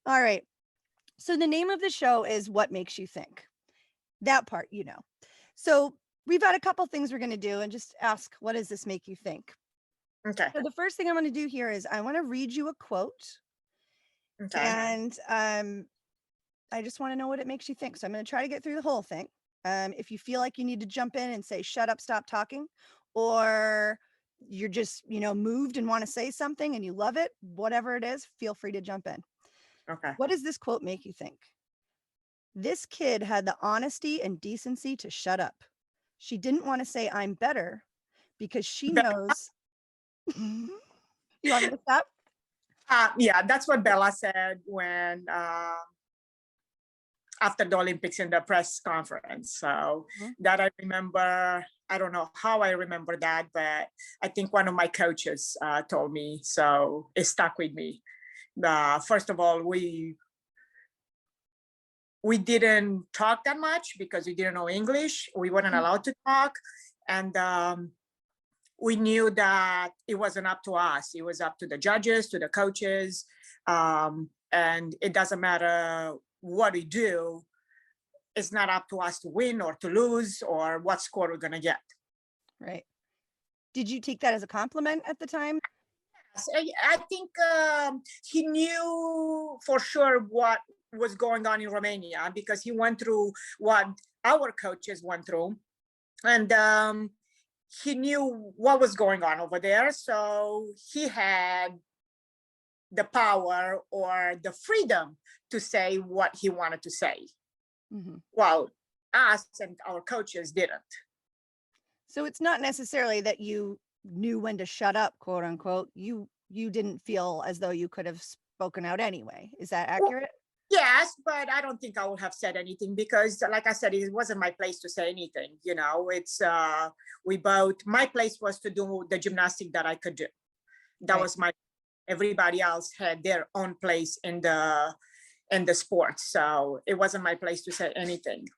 All right. So the name of the show is What Makes You Think. That part, you know. So we've got a couple things we're going to do and just ask, what does this make you think? Okay. So the first thing I'm going to do here is I want to read you a quote Okay. and I just want to know what it makes you think. So I'm going to try to get through the whole thing. If you feel like you need to jump in and say, shut up, stop talking, or you're just, moved and want to say something and you love it, whatever it is, feel free to jump in. Okay. What does this quote make you think? This kid had the honesty and decency to shut up. She didn't want to say I'm better because she Be- knows. You want me to stop? yeah, that's what Bella said when after the Olympics in the press conference. So Mhm. that I remember. I don't know how I remember that, but I think one of my coaches told me, so it stuck with me. First of all, we didn't talk that much because we didn't know English. We weren't Mm. allowed to talk, and we knew that it wasn't up to us. It was up to the judges, to the coaches, and it doesn't matter what we do. It's not up to us to win or to lose or what score we're going to get. Right. Did you take that as a compliment at the time? So I think he knew for sure what was going on in Romania because he went through what our coaches went through. And he knew what was going on over there. So he had the power or the freedom to say what he wanted to say. Mhm. Well, us and our coaches didn't. So it's not necessarily that you knew when to shut up, quote unquote. You didn't feel as though you could have spoken out anyway. Is that Well, accurate? yes, but I don't think I would have said anything because, like I said, it wasn't my place to say anything. You know, it's we both. My place was to do the gymnastic that I could do. That Right. was my. Everybody else had their own place in the sport, so it wasn't my place to say anything.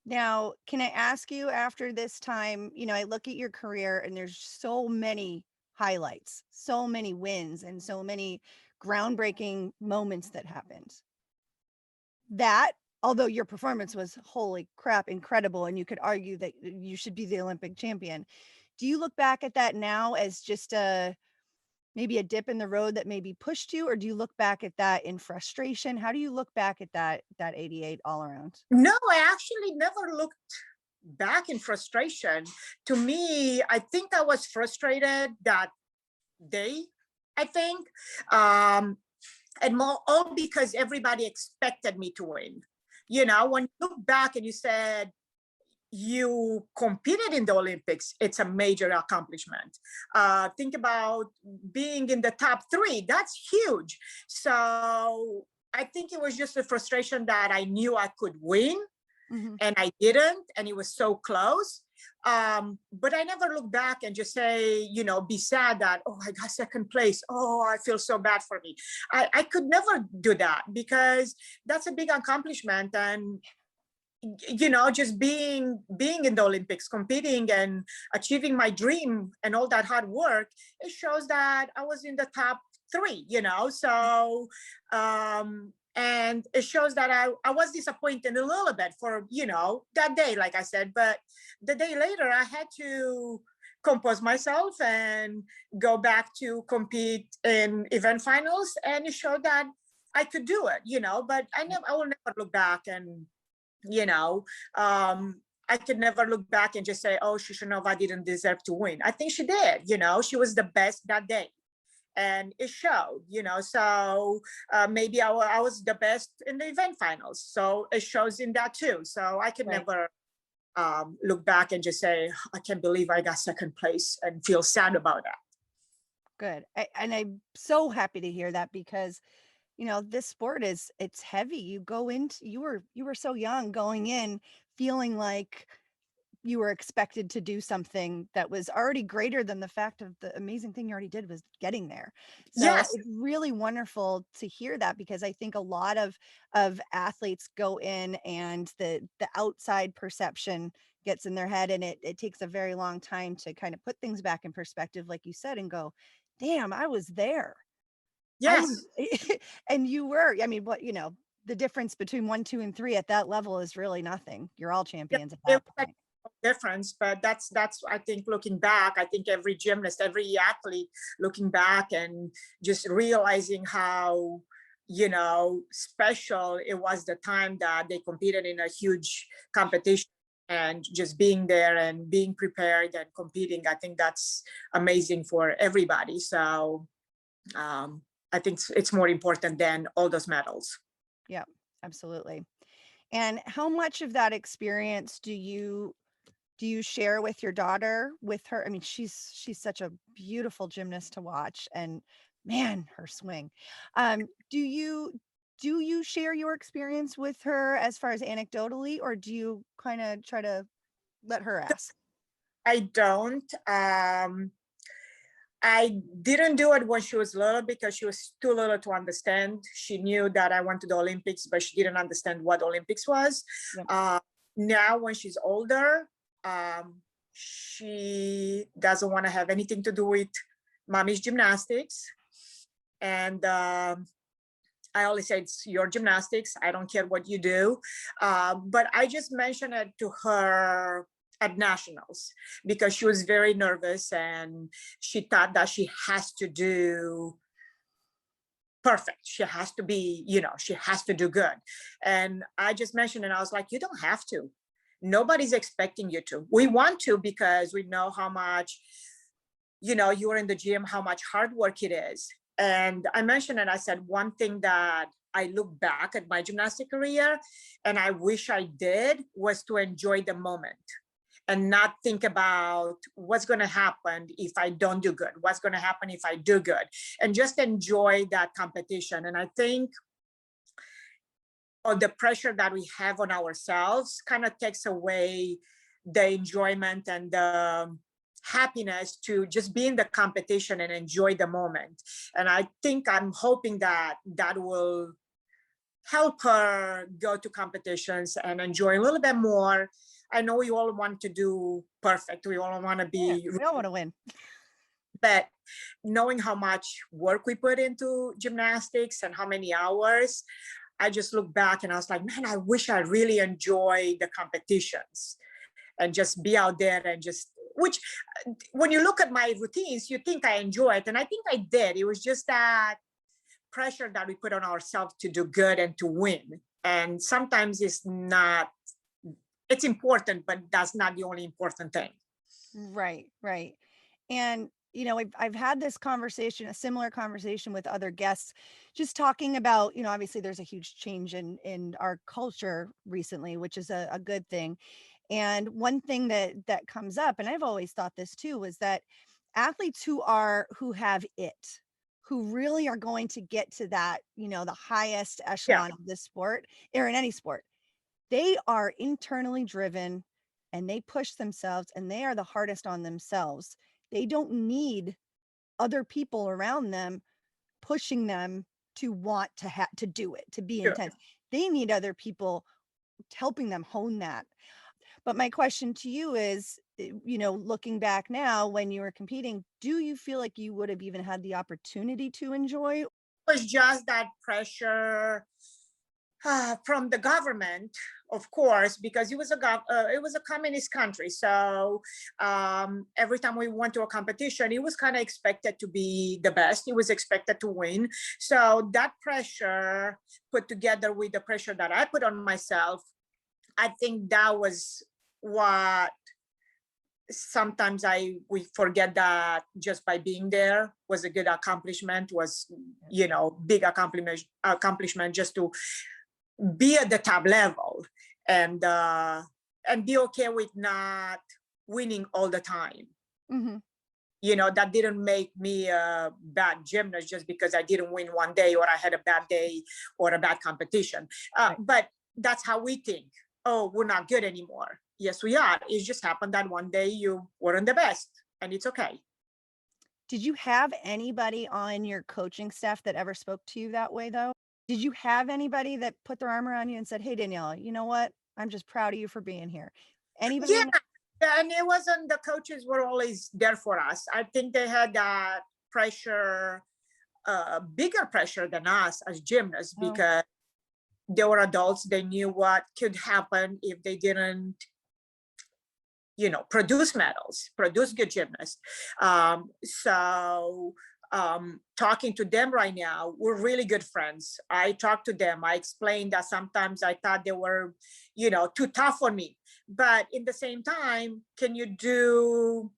Now, can I ask you after this time, I look at your career and there's so many highlights, so many wins, and so many groundbreaking moments that happened. That, although your performance was holy crap, incredible, and you could argue that you should be the Olympic champion. Do you look back at that now as just maybe a dip in the road that maybe pushed you, or do you look back at that in frustration? How do you look back at that 88 all around? No, I actually never looked back in frustration. To me, I think I was frustrated that day. I think, um, and more all because everybody expected me to win. You know, when you look back and you said you competed in the Olympics, it's a major accomplishment. Think about being in the top three, that's huge. So I think it was just a frustration that I knew I could win Mhm. and I didn't, and it was so close. But I never look back and just say, be sad that, oh, I got second place. Oh, I feel so bad for me. I could never do that because that's a big accomplishment. And just being in the Olympics, competing and achieving my dream and all that hard work, it shows that I was in the top three, so and it shows that I was disappointed a little bit for that day, like I said, but the day later I had to compose myself and go back to compete in event finals, and it showed that I could do it, but I will never look back and you know, I could never look back and just say, oh, Shushanova didn't deserve to win. I think she did, she was the best that day. And it showed, so maybe I was the best in the event finals. So it shows in that too. So I could Right. never look back and just say, I can't believe I got second place and feel sad about that. Good. And I'm so happy to hear that because, this sport it's heavy. You were so young going in feeling like you were expected to do something that was already greater than the fact of the amazing thing you already did was getting there. So Yes, it's really wonderful to hear that because I think a lot of athletes go in and the outside perception gets in their head and it takes a very long time to kind of put things back in perspective, like you said, and go, damn, I was there. I Yes. was and you were, I mean, what, the difference between 1, 2, and 3 at that level is really nothing. You're all Yeah, champions at it that was like point. no difference, but that's I think looking back, I think every gymnast, every athlete looking back and just realizing how, special it was the time that they competed in a huge competition and just being there and being prepared and competing. I think that's amazing for everybody. So I think it's more important than all those medals. Yeah, absolutely. And how much of that experience do you share with your daughter, with her? I mean, she's such a beautiful gymnast to watch, and man, her swing. Do you share your experience with her as far as anecdotally, or do you kind of try to let her ask? I don't. I didn't do it when she was little because she was too little to understand. She knew that I went to the Olympics, but she didn't understand what Olympics was. Yep. Uh, Now, when she's older, she doesn't want to have anything to do with mommy's gymnastics. And I always say it's your gymnastics. I don't care what you do. But I just mentioned it to her at nationals because she was very nervous and she thought that she has to do perfect. She has to be, she has to do good. And I just mentioned it. I was like, you don't have to. Nobody's expecting you to. We want to because we know how much, you're in the gym, how much hard work it is. And I mentioned it. I said, one thing that I look back at my gymnastic career and I wish I did was to enjoy the moment and not think about what's going to happen if I don't do good, what's going to happen if I do good, and just enjoy that competition. And I think the pressure that we have on ourselves kind of takes away the enjoyment and the happiness to just be in the competition and enjoy the moment. And I think I'm hoping that that will help her go to competitions and enjoy a little bit more. I know we all want to do perfect. We all want to Yeah, be, we all want to win. but knowing how much work we put into gymnastics and how many hours, I just look back and I was like, man, I wish I really enjoy the competitions and just be out there and just, which when you look at my routines, you think I enjoy it. And I think I did. It was just that pressure that we put on ourselves to do good and to win. And sometimes it's important, but that's not the only important thing. Right, right. And I've had this conversation, a similar conversation with other guests, just talking about, obviously there's a huge change in our culture recently, which is a good thing. And one thing that comes up, and I've always thought this too, was that athletes who have it, who really are going to get to that, the highest Yeah, echelon of this sport or in any sport, they are internally driven and they push themselves and they are the hardest on themselves. They don't need other people around them pushing them to want to do it, to be sure. intense. They need other people helping them hone that. But my question to you is, looking back now when you were competing, do you feel like you would have even had the opportunity to enjoy? It was just that pressure from the government, of course, because it was a communist country. So every time we went to a competition, it was kind of expected to be the best. It was expected to win. So that pressure put together with the pressure that I put on myself, I think that was what sometimes we forget that just by being there was a good accomplishment, was big accomplishment just to be at the top level and be okay with not winning all the time. Mhm. That didn't make me a bad gymnast just because I didn't win one day or I had a bad day or a bad competition. Right. But that's how we think. Oh, we're not good anymore. Yes, we are. It just happened that one day you weren't the best, and it's okay. Did you have anybody on your coaching staff that ever spoke to you that way though? Did you have anybody that put their arm around you and said, "Hey, Daniela, you know what? I'm just proud of you for being here." Anybody Yeah, in and it wasn't, the coaches were always there for us. I think they had that pressure bigger pressure than us as gymnasts, Oh, because they were adults. They knew what could happen if they didn't, produce medals, produce good gymnasts. So talking to them right now, we're really good friends. I talk to them. I explained that sometimes I thought they were, too tough for me. But in the same time, can you do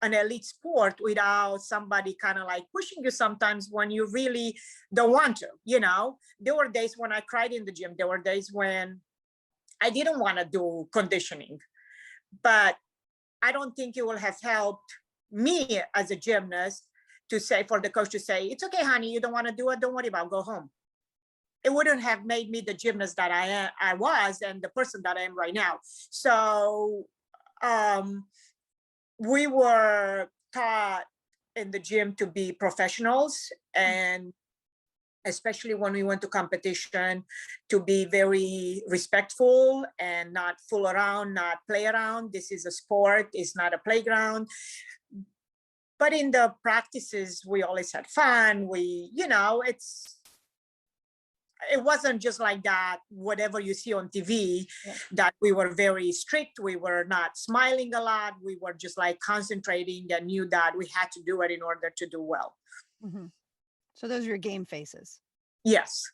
an elite sport without somebody kind of like pushing you sometimes when you really don't want to? There were days when I cried in the gym. There were days when I didn't want to do conditioning, but I don't think it will have helped me as a gymnast to say, for the coach to say, it's okay, honey, you don't want to do it, don't worry about it, go home. It wouldn't have made me the gymnast that I was and the person that I am right now. So we were taught in the gym to be professionals, and especially when we went to competition, to be very respectful and not fool around, not play around. This is a sport, it's not a playground. But in the practices, we always had fun. It wasn't just like that, whatever you see on TV, yeah. that we were very strict. We were not smiling a lot. We were just like concentrating and knew that we had to do it in order to do well. So those are your game faces. Yes.